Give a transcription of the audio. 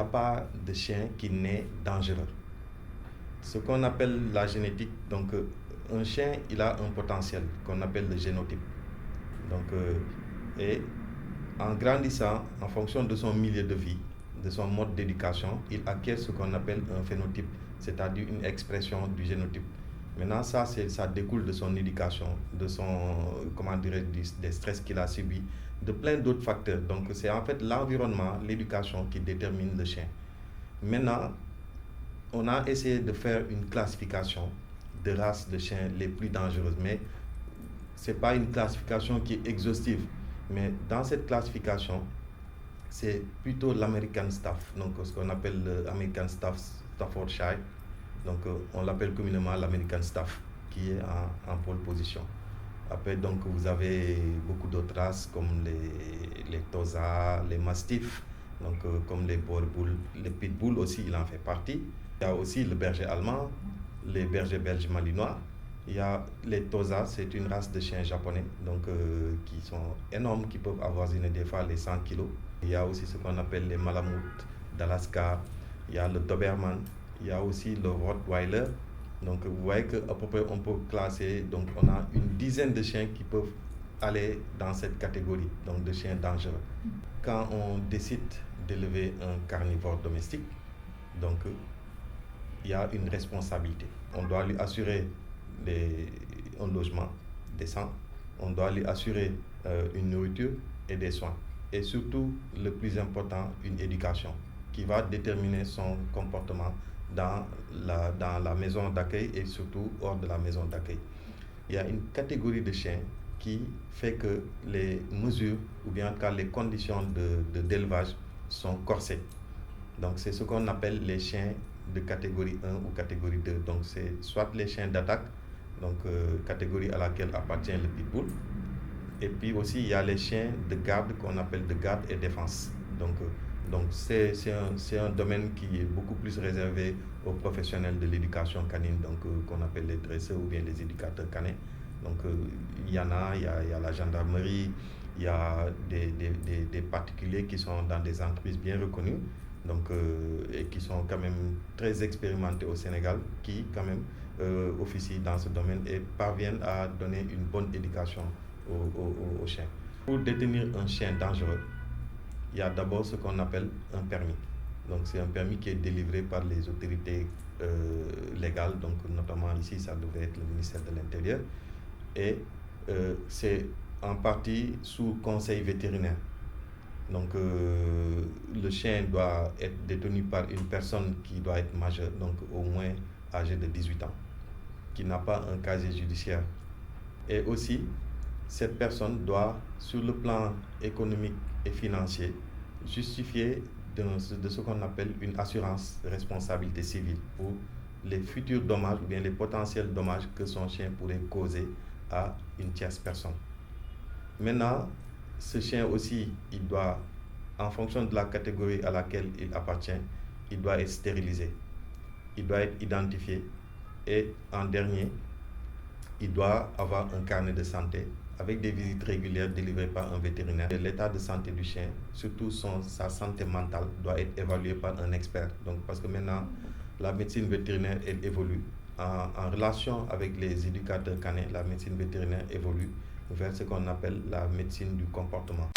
pas de chien qui naît dangereux. Ce qu'on appelle la génétique, donc un chien, il a un potentiel qu'on appelle le génotype. Donc, et en grandissant, en fonction de son milieu de vie, de son mode d'éducation, il acquiert ce qu'on appelle un phénotype, c'est-à-dire une expression du génotype. Maintenant, ça découle de son éducation, de son, des stress qu'il a subis, de plein d'autres facteurs. Donc, c'est en fait l'environnement, l'éducation qui détermine le chien. Maintenant, on a essayé de faire une classification de races de chiens les plus dangereuses, mais ce n'est pas une classification qui est exhaustive. Mais dans cette classification, c'est plutôt l'American Staff, donc ce qu'on appelle l'American Staffordshire. Donc on l'appelle communément l'American Staff, qui est en pole position. Après, donc, vous avez beaucoup d'autres races comme les Tosa, les Mastiffs, donc, comme les Boerboel, les Pitbull aussi, il en fait partie. Il y a aussi le berger allemand, les bergers belges malinois. Il y a les Tosa, c'est une race de chiens japonais, donc, qui sont énormes, qui peuvent avoisiner des fois les 100 kilos. Il y a aussi ce qu'on appelle les Malamutes d'Alaska, il y a le Doberman, il y a aussi le Rottweiler. Donc vous voyez qu'à peu près on peut classer, donc on a une dizaine de chiens qui peuvent aller dans cette catégorie, donc de chiens dangereux. Quand on décide d'élever un carnivore domestique, donc il y a une responsabilité. On doit lui assurer un logement décent, on doit lui assurer une nourriture et des soins. Et surtout, le plus important, une éducation qui va déterminer son comportement dans la maison d'accueil et surtout hors de la maison d'accueil. Il y a une catégorie de chiens qui fait que les mesures ou bien en tout cas les conditions d'élevage sont corsées. Donc c'est ce qu'on appelle les chiens de catégorie 1 ou catégorie 2. Donc c'est soit les chiens d'attaque, donc catégorie à laquelle appartient le pitbull, et puis aussi il y a les chiens de garde qu'on appelle de garde et défense. Donc c'est un domaine qui est beaucoup plus réservé aux professionnels de l'éducation canine, donc qu'on appelle les dresseurs ou bien les éducateurs canins. Donc il y a la gendarmerie, il y a des particuliers qui sont dans des entreprises bien reconnues, donc, et qui sont quand même très expérimentés au Sénégal, qui quand même officient dans ce domaine et parviennent à donner une bonne éducation aux chiens. Pour détenir un chien dangereux, il y a d'abord ce qu'on appelle un permis. Donc c'est un permis qui est délivré par les autorités légales, donc notamment ici ça devait être le ministère de l'Intérieur, et c'est en partie sous conseil vétérinaire. Donc le chien doit être détenu par une personne qui doit être majeure, donc au moins âgée de 18 ans, qui n'a pas un casier judiciaire. Et aussi, cette personne doit, sur le plan économique et financier, justifier de ce qu'on appelle une assurance responsabilité civile pour les futurs dommages ou bien les potentiels dommages que son chien pourrait causer à une tierce personne. Maintenant, ce chien aussi, il doit, en fonction de la catégorie à laquelle il appartient, il doit être stérilisé, il doit être identifié et en dernier, il doit avoir un carnet de santé avec des visites régulières délivrées par un vétérinaire. L'état de santé du chien, surtout sa santé mentale, doit être évalué par un expert. Donc, parce que maintenant, la médecine vétérinaire, elle évolue. En relation avec les éducateurs canins, la médecine vétérinaire évolue vers ce qu'on appelle la médecine du comportement.